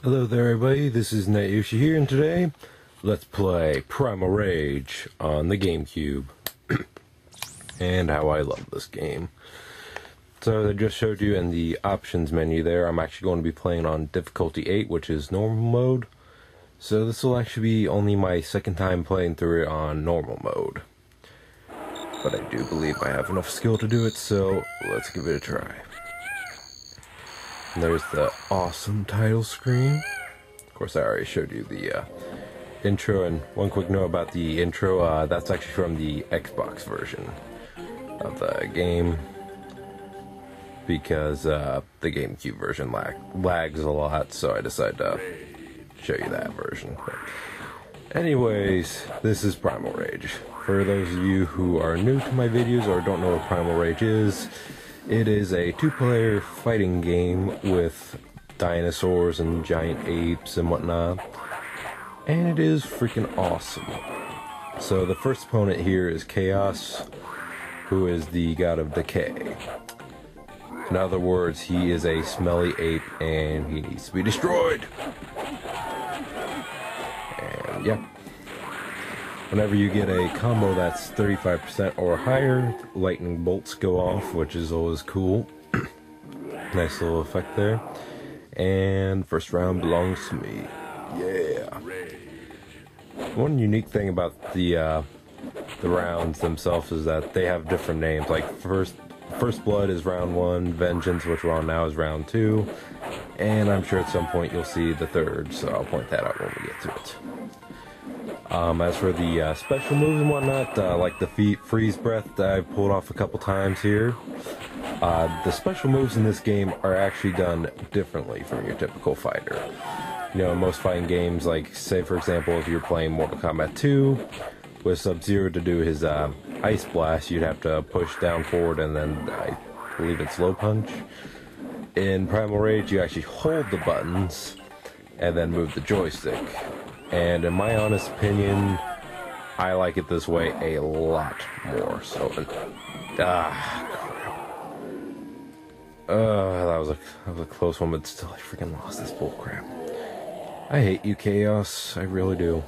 Hello there everybody, this is Nayushi here, and today, let's play Primal Rage on the GameCube. And how I love this game. So as I just showed you in the options menu there, I'm actually going to be playing on difficulty 8, which is normal mode. So this will actually be only my second time playing through it on normal mode. But I do believe I have enough skill to do it, so let's give it a try. And there's the awesome title screen. Of course, I already showed you the intro, and one quick note about the intro, that's actually from the Xbox version of the game, because the GameCube version lags a lot, so I decided to show you that version. But anyways, this is Primal Rage. For those of you who are new to my videos or don't know what Primal Rage is, it is a two-player fighting game with dinosaurs and giant apes and whatnot, and it is freaking awesome. So the first opponent here is Chaos, who is the god of decay. In other words, he is a smelly ape and he needs to be destroyed. And yeah. Whenever you get a combo that's 35% or higher, lightning bolts go off, which is always cool. Nice little effect there. And first round belongs to me. Yeah. One unique thing about the rounds themselves is that they have different names. Like First Blood is round 1, Vengeance, which we're on now, is round 2, and I'm sure at some point you'll see the third, so I'll point that out when we get to it. As for the special moves and whatnot, like the freeze breath that I've pulled off a couple times here, the special moves in this game are actually done differently from your typical fighter. You know, in most fighting games, like, say for example, if you're playing Mortal Kombat 2, with Sub-Zero to do his Ice Blast, you'd have to push down forward and then, I believe it's low punch. In Primal Rage, you actually hold the buttons and then move the joystick. And in my honest opinion, I like it this way a lot more. So, that was a close one, but still, I freaking lost this bullcrap. I hate you, Chaos. I really do.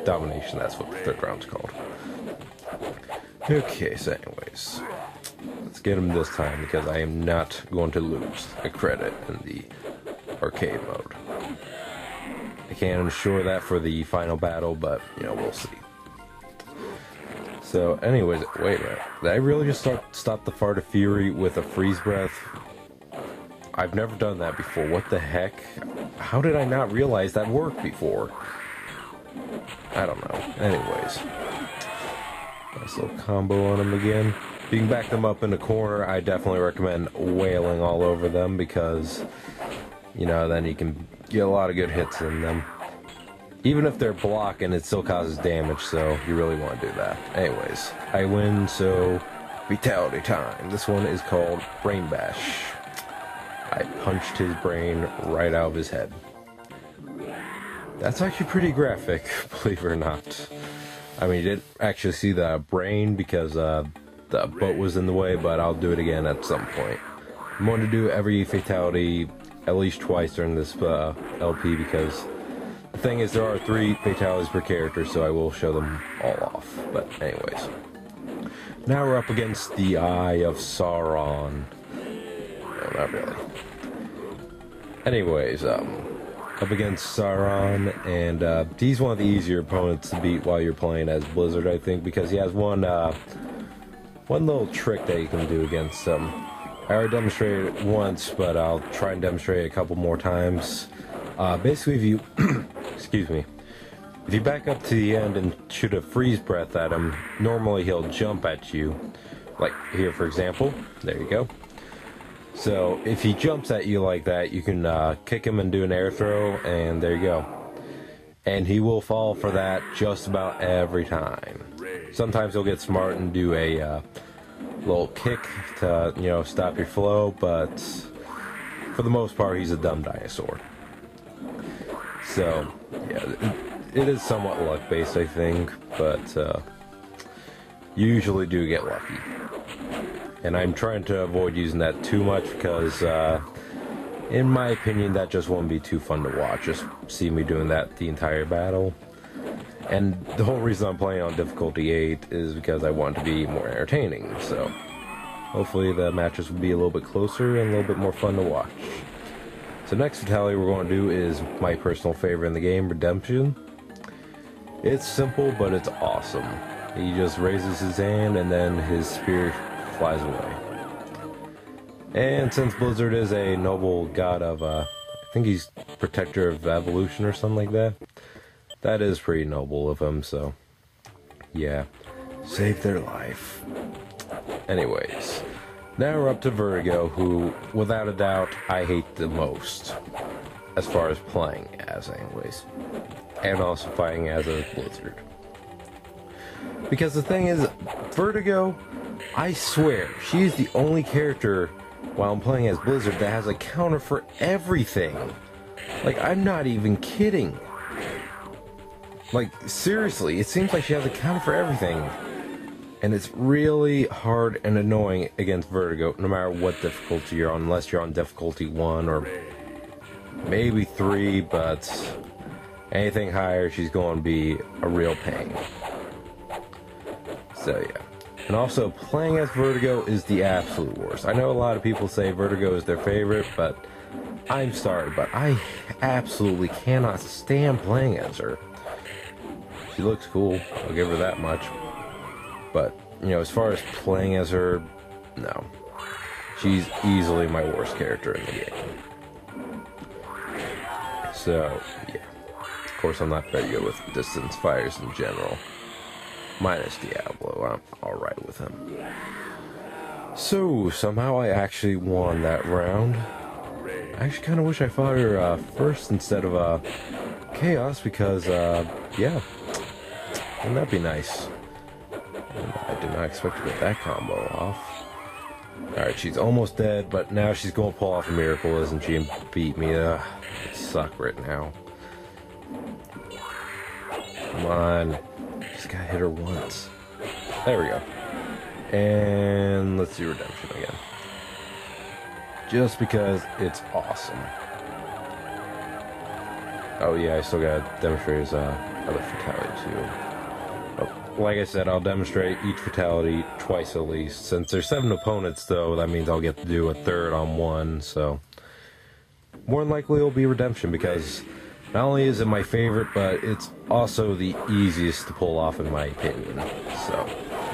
Domination, that's what the third round's called. Okay, so anyways, let's get him this time, because I am not going to lose a credit in the arcade mode. I can't ensure that for the final battle, but, you know, we'll see. So, anyways, wait a minute. Did I really just stop the Fart of Fury with a freeze breath? I've never done that before. What the heck? How did I not realize that worked before? I don't know. Anyways. Nice little combo on him again. If you can back them up in the corner, I definitely recommend wailing all over them, because, you know, then you can get a lot of good hits in them. Even if they're blocking, it still causes damage, so you really want to do that. Anyways, I win, so fatality time. This one is called Brain Bash. I punched his brain right out of his head. That's actually pretty graphic, believe it or not. I mean, you didn't actually see the brain because the boat was in the way, but I'll do it again at some point. I'm going to do every fatality at least twice during this LP, because the thing is, there are 3 fatalities per character, so I will show them all off. But anyways, now we're up against the Eye of Sauron. No, not really. Anyways, up against Sauron, and he's one of the easier opponents to beat while you're playing as Blizzard, I think, because he has one little trick that you can do against him. I already demonstrated it once, but I'll try and demonstrate it a couple more times. Basically, if you excuse me, if you back up to the end and shoot a freeze breath at him, normally he'll jump at you, like here for example. There you go. So if he jumps at you like that, you can kick him and do an air throw, and there you go. And he will fall for that just about every time. Sometimes he'll get smart and do a little kick to, you know, stop your flow, but for the most part, he's a dumb dinosaur. So, yeah, it is somewhat luck-based, I think, but you usually do get lucky. And I'm trying to avoid using that too much, because in my opinion, that just wouldn't be too fun to watch. Just see me doing that the entire battle. And the whole reason I'm playing on difficulty 8 is because I want to be more entertaining, so hopefully the matches will be a little bit closer and a little bit more fun to watch. So next fatality we're going to do is my personal favorite in the game, Redemption. It's simple, but it's awesome. He just raises his hand and then his spear flies away. And since Blizzard is a noble god of, I think he's protector of evolution or something like that, that is pretty noble of him, so yeah, save their life. Anyways, now we're up to Virgo, who, without a doubt, I hate the most, as far as playing as, anyways, and also fighting as a Blizzard. Because the thing is, Virgo, I swear, she's the only character while I'm playing as Blizzard that has a counter for everything. Like, I'm not even kidding. Like, seriously, it seems like she has a counter for everything. And it's really hard and annoying against Virgo, no matter what difficulty you're on, unless you're on difficulty 1 or maybe 3, but anything higher, she's going to be a real pain. So, yeah. And also, playing as Virgo is the absolute worst. I know a lot of people say Virgo is their favorite, but I'm sorry, but I absolutely cannot stand playing as her. She looks cool, I'll give her that much. But, you know, as far as playing as her, no. She's easily my worst character in the game. So, yeah. Of course, I'm not very good with distance fires in general. Minus Diablo, I'm alright with him. So, somehow I actually won that round. I actually kind of wish I fought her first instead of Chaos, because, yeah. Wouldn't that be nice? And I did not expect to get that combo off. Alright, she's almost dead, but now she's going to pull off a miracle, isn't she, and beat me. It sucks right now. Come on. Just gotta hit her once. There we go. And let's do Redemption again. Just because it's awesome. Oh yeah, I still gotta demonstrate his other fatality too. Oh, like I said, I'll demonstrate each fatality twice at least. Since there's 7 opponents though, that means I'll get to do a third on one, so more than likely it'll be Redemption, because not only is it my favorite, but it's also the easiest to pull off in my opinion. So,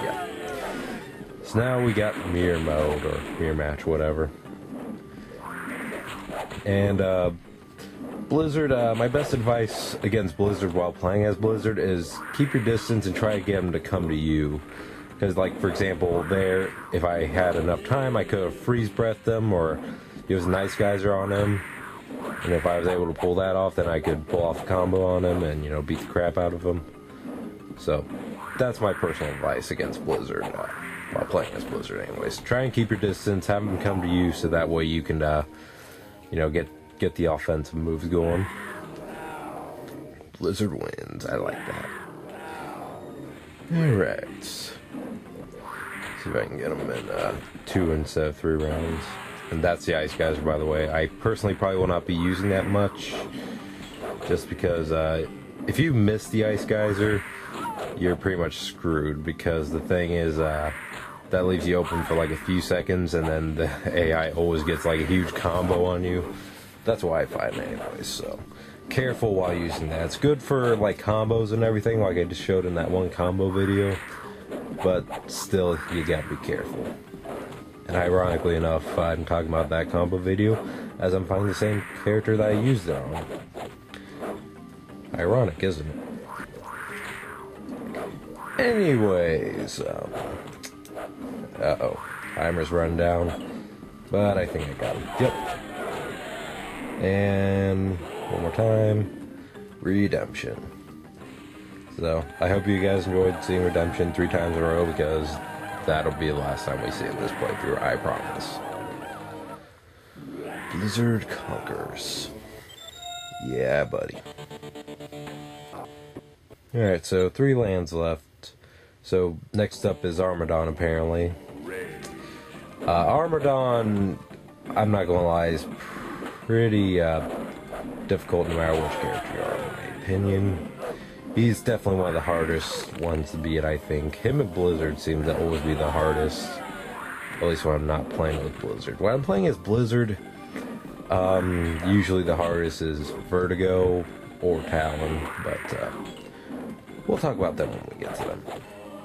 yeah. So now we got mirror mode, or mirror match, whatever. And, Blizzard, my best advice against Blizzard while playing as Blizzard is keep your distance and try to get them to come to you. Because, like, for example, there, if I had enough time, I could have freeze-breathed them, or use an ice geyser on them. And if I was able to pull that off, then I could pull off a combo on him and, you know, beat the crap out of him. So, that's my personal advice against Blizzard, while playing as Blizzard anyways. Try and keep your distance, have them come to you, so that way you can, you know, get the offensive moves going. Blizzard wins, I like that. Alright. See if I can get them in 2 instead of 3 rounds. And that's the Ice Geyser, by the way. I personally probably will not be using that much, just because if you miss the Ice Geyser, you're pretty much screwed, because the thing is, that leaves you open for like a few seconds, and then the AI always gets like a huge combo on you. That's why I find it anyways, so careful while using that. It's good for like combos and everything, like I just showed in that one combo video, but still, you gotta be careful. And ironically enough, I'm talking about that combo video as I'm finding the same character that I used it on. Ironic, isn't it? Anyways, uh-oh. Timer's run down. But I think I got him. Yep. And one more time. Redemption. So, I hope you guys enjoyed seeing Redemption 3 times in a row, because that'll be the last time we see in this playthrough, I promise. Blizzard conquers. Yeah, buddy. Alright, so 3 lands left. So, next up is Armadon, apparently. Armadon, I'm not gonna lie, is pretty difficult no matter which character you are, in my opinion. He's definitely one of the hardest ones to beat, I think. Him and Blizzard seem to always be the hardest, at least when I'm not playing with Blizzard. When I'm playing as Blizzard, usually the hardest is Virgo or Tallinn, but we'll talk about them when we get to them.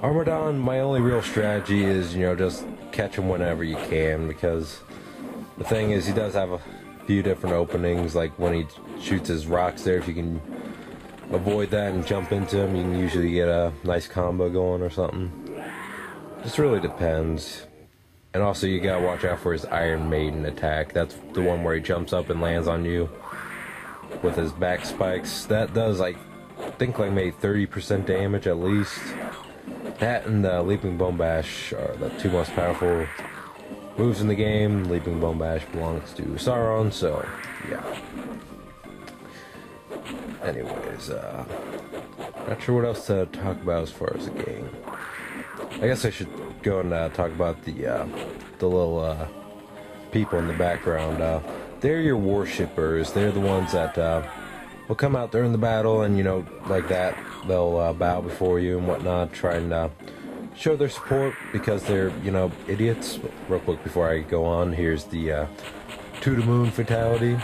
Armadon, my only real strategy is, just catch him whenever you can, because the thing is, he does have a few different openings, like when he shoots his rocks there, if you can avoid that and jump into him, you can usually get a nice combo going or something. Just really depends. And also you gotta watch out for his Iron Maiden attack. That's the one where he jumps up and lands on you with his back spikes. That does, I think, like maybe 30% damage at least. That and the Leaping Bone Bash are the two most powerful moves in the game. Leaping Bone Bash belongs to Sauron, so yeah. Anyways, not sure what else to talk about as far as the game. I guess I should go and talk about the little people in the background. They're your worshippers. They're the ones that will come out during the battle, and like that, they'll bow before you and whatnot, try and show their support because they're idiots. Real quick before I go on, here's the to the moon fatality.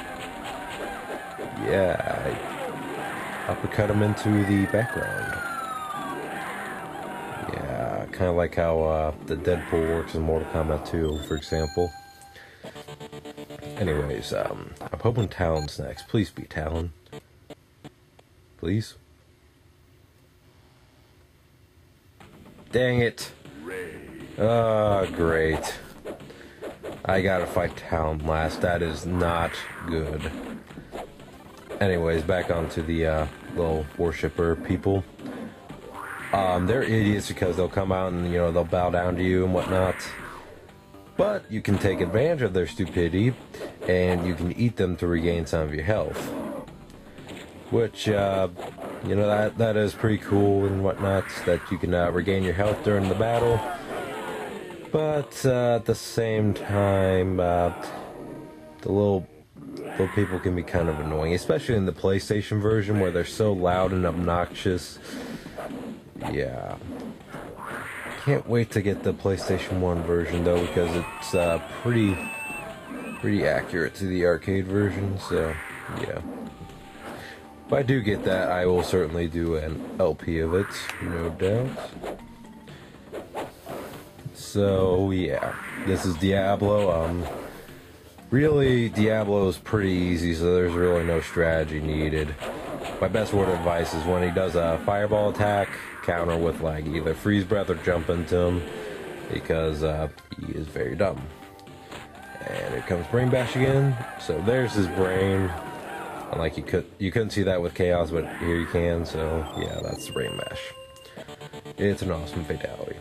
Yeah, I uppercut him into the background. Yeah, kind of like how the Deadpool works in Mortal Kombat 2, for example. Anyways, I'm hoping Talon's next. Please be Talon. Please. Dang it. Great. I gotta fight Tallinn last. That is not good. Anyways, back onto the little worshipper people. They're idiots because they'll come out and, they'll bow down to you and whatnot. But you can take advantage of their stupidity, and you can eat them to regain some of your health. Which, that is pretty cool and whatnot, that you can regain your health during the battle. But at the same time, the little people can be kind of annoying, especially in the PlayStation version where they're so loud and obnoxious. Yeah. Can't wait to get the PlayStation 1 version though, because it's pretty accurate to the arcade version, so yeah. If I do get that, I will certainly do an LP of it, no doubt. So yeah, this is Diablo. Really, Diablo is pretty easy, so there's really no strategy needed. My best word of advice is when he does a fireball attack, counter with like either freeze breath or jump into him, because he is very dumb. And here comes Brain Bash again. So there's his brain. Unlike you couldn't see that with Chaos, but here you can. So yeah, that's the Brain Bash. It's an awesome fatality.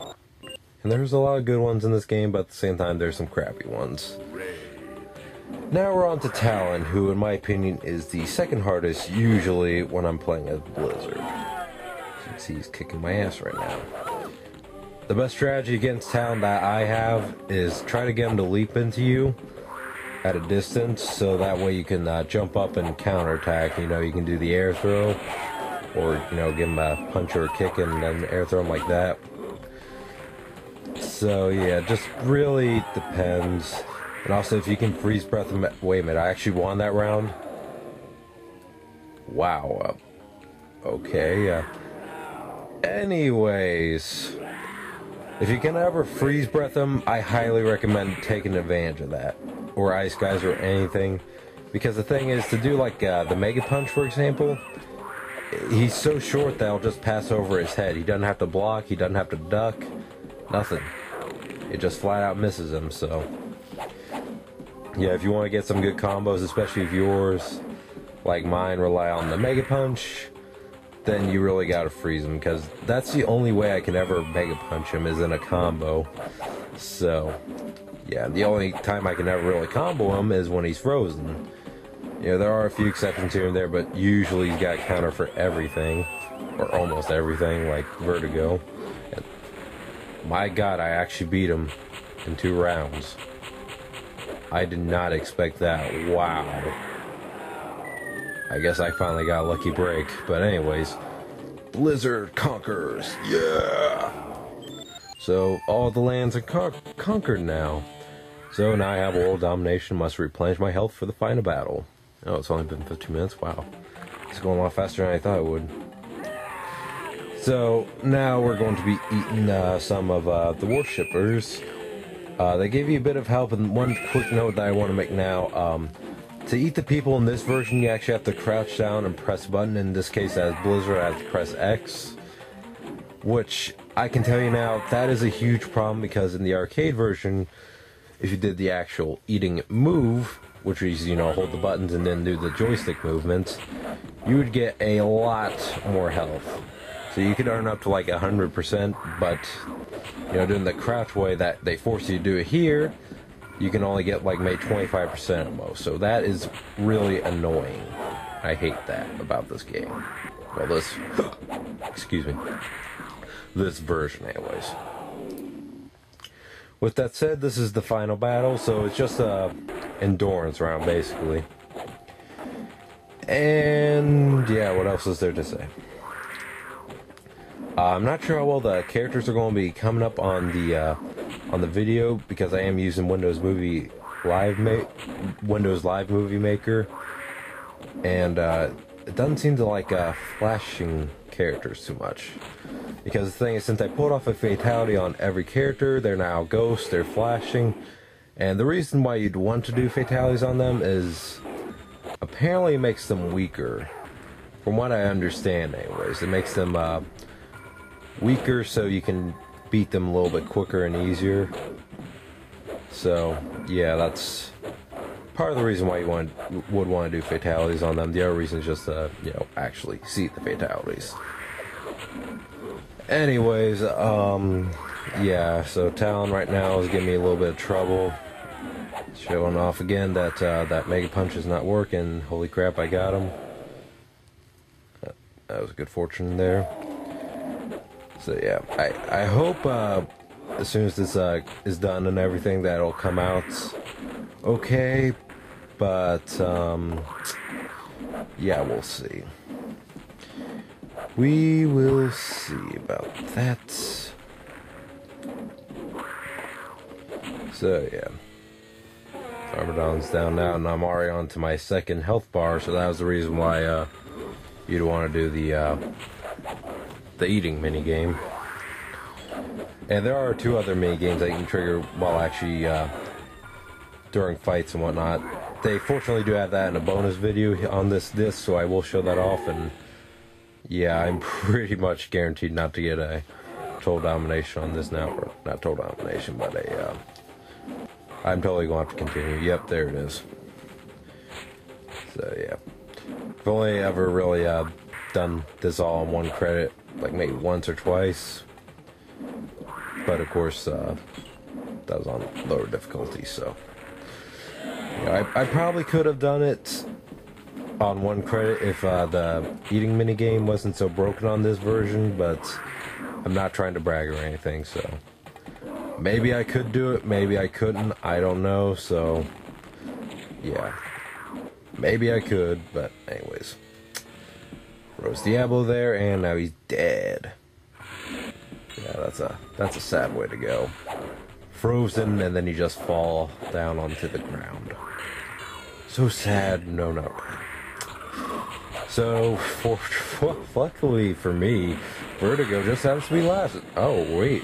And there's a lot of good ones in this game, but at the same time, there's some crappy ones. Now we're on to Tallinn, who in my opinion is the second hardest usually when I'm playing as Blizzard. Since he's kicking my ass right now. The best strategy against Tallinn that I have is try to get him to leap into you at a distance, so that way you can jump up and counterattack. You can do the air throw, or give him a punch or a kick and then air throw him like that. So yeah, just really depends. And also, if you can freeze breath him. Wait a minute, I actually won that round. Wow. Okay. Anyways, if you can ever freeze breath him, I highly recommend taking advantage of that, or Ice Guys or anything, because the thing is, to do like the Mega Punch, for example, he's so short that I'll just pass over his head. He doesn't have to block. He doesn't have to duck. Nothing. It just flat out misses him. So yeah, if you want to get some good combos, especially if yours, like mine, rely on the Mega Punch, then you really gotta freeze him, because that's the only way I can ever Mega Punch him is in a combo. So yeah, the only time I can ever really combo him is when he's frozen. There are a few exceptions here and there, but usually he's got counter for everything, or almost everything, like Vertigo. And my god, I actually beat him in 2 rounds. I did not expect that. Wow. I guess I finally got a lucky break. But anyways, Blizzard conquers. Yeah! So, all the lands are conquered now. So, now I have world domination, must replenish my health for the final battle. Oh, it's only been 15 minutes? Wow. It's going a lot faster than I thought it would. So, now we're going to be eating some of the worshippers. They gave you a bit of help, and one quick note that I want to make now. To eat the people in this version, you actually have to crouch down and press a button. In this case, as Blizzard, I have to press X. Which, I can tell you now, that is a huge problem, because in the arcade version, if you did the actual eating move, which is, you know, hold the buttons and then do the joystick movements, you would get a lot more health. So you could earn up to like 100%, but, you know, doing the crouch way that they force you to do it here, you can only get like maybe 25% at most. So that is really annoying. I hate that about this game. Well, this, excuse me, this version anyways. With that said, this is the final battle, so it's just a endurance round basically. And yeah, what else is there to say? I'm not sure how well the characters are going to be coming up on the video, because I am using Windows Live Movie Maker, and it doesn't seem to like flashing characters too much. Because the thing is, since I pulled off a fatality on every character, they're now ghosts, they're flashing, and the reason why you'd want to do fatalities on them is apparently it makes them weaker. From what I understand anyways, it makes them weaker so you can beat them a little bit quicker and easier. So yeah, that's part of the reason why you would want to do fatalities on them. The other reason is just to, you know, actually see the fatalities. Anyways, yeah, so Tallinn right now is giving me a little bit of trouble. Showing off again that that Mega Punch is not working. Holy crap, I got him. That was a good fortune there. So yeah, I hope as soon as this is done and everything, that it'll come out okay. But yeah, we'll see. We will see about that. So yeah, Armadon's down now, and I'm already on to my second health bar. So that was the reason why you'd want to do the eating mini game. And there are 2 other mini games that you can trigger while actually during fights and whatnot. They fortunately do have that in a bonus video on this disc, so I will show that off. And yeah, I'm pretty much guaranteed not to get a total domination on this now. Or not total domination, but a I'm totally going to have to continue. Yep, there it is. So yeah, I've only ever really done this all on 1 credit, like maybe once or twice. But of course, that was on lower difficulty, so you know, I probably could have done it on 1 credit if the eating minigame wasn't so broken on this version, but I'm not trying to brag or anything, so maybe I could do it, maybe I couldn't, I don't know, so yeah, maybe I could, but anyways. Rose Diablo there, and now he's dead. Yeah, that's a sad way to go. Frozen, and then you just fall down onto the ground. So sad, no, not really. So, luckily for me, Vertigo just happens to be last. Oh, wait.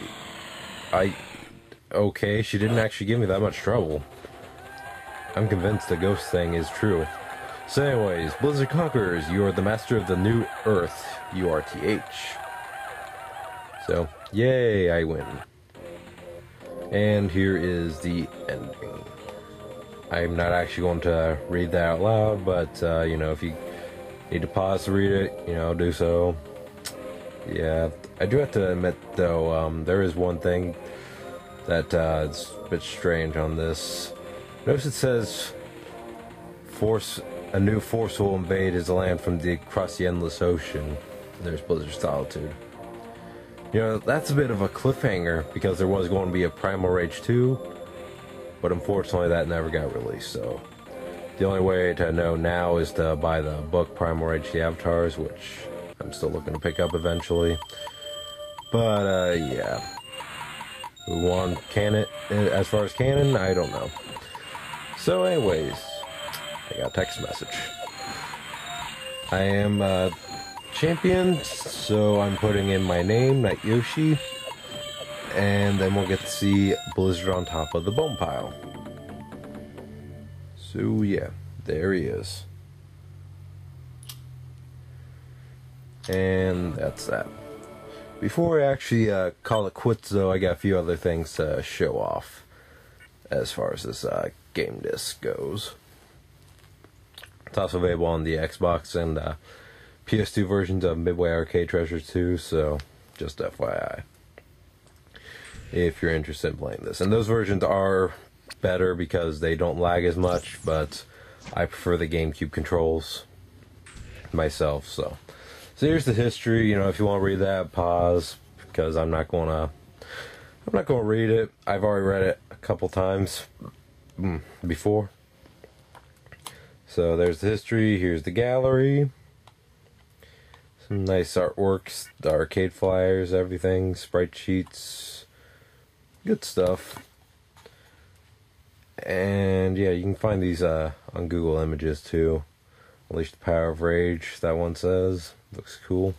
Okay, she didn't actually give me that much trouble. I'm convinced the ghost thing is true. So anyways, Blizzard conquers. You are the master of the new Urth. URTH. So, yay, I win. And here is the ending. I'm not actually going to read that out loud, but, you know, if you need to pause to read it, you know, do so. Yeah, I do have to admit, though, there is one thing that is a bit strange on this. Notice it says, a new force will invade his land from across the endless ocean. There's Blizzard Solitude. You know, that's a bit of a cliffhanger, because there was going to be a Primal Rage 2, but unfortunately that never got released. So the only way to know now is to buy the book Primal Rage the Avatars, which I'm still looking to pick up eventually. But yeah, who won canon? As far as canon, I don't know. So anyways, I got a text message. I am champion, so I'm putting in my name, Night Yoshi, and then we'll get to see Blizzard on top of the bone pile. So yeah, there he is. And that's that. Before I actually call it quits though, I got a few other things to show off as far as this game disc goes. It's also available on the Xbox and PS2 versions of Midway Arcade Treasures 2, so just FYI. If you're interested in playing this. And those versions are better because they don't lag as much, but I prefer the GameCube controls myself, so. So here's the history, if you want to read that, pause, because I'm not going to read it. I've already read it a couple times before. So there's the history, here's the gallery. Some nice artworks, the arcade flyers, everything, sprite sheets, good stuff. And yeah, you can find these on Google Images too. Unleash the Power of Rage, that one says. Looks cool.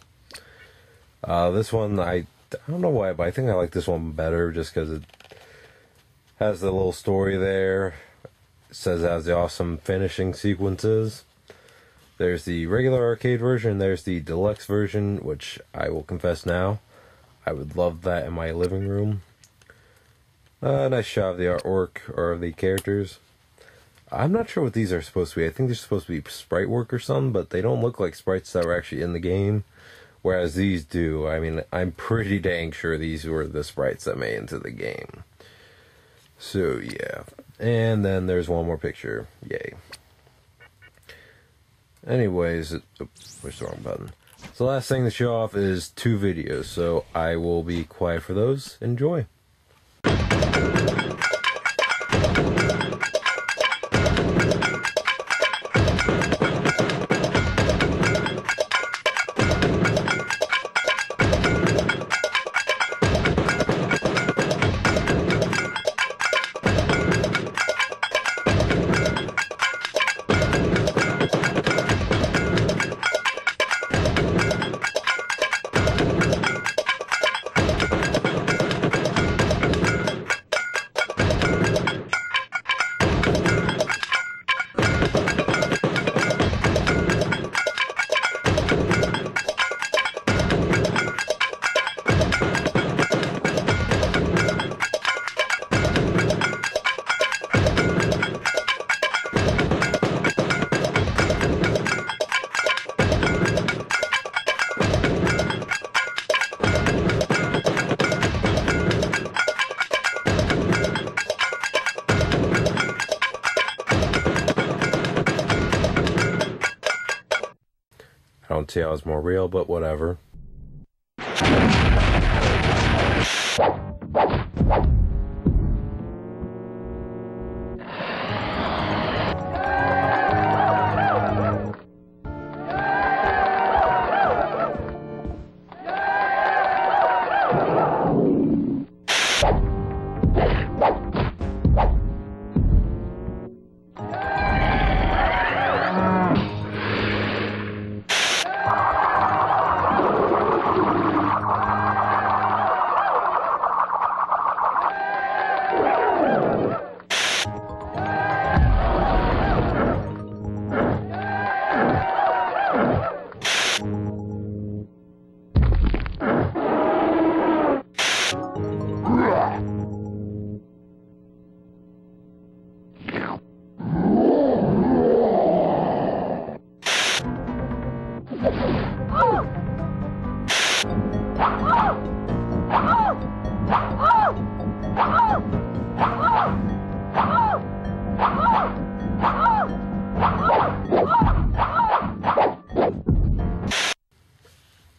This one, I don't know why, but I think I like this one better just because it has the little story there. It says it has the awesome finishing sequences. There's the regular arcade version, there's the deluxe version, which I will confess now, I would love that in my living room. Nice shot of the artwork, or of the characters. I'm not sure what these are supposed to be. I think they're supposed to be sprite work or something, but they don't look like sprites that were actually in the game, whereas these do. I mean, I'm pretty dang sure these were the sprites that made it into the game. So, yeah. And then there's one more picture. Yay. Anyways, push the wrong button. So the last thing to show off is 2 videos, so I will be quiet for those. Enjoy. I don't see how it's more real, but whatever.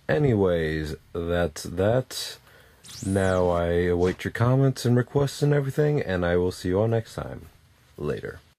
Anyways, that's that. Now I await your comments and requests and everything, and I will see you all next time. Later.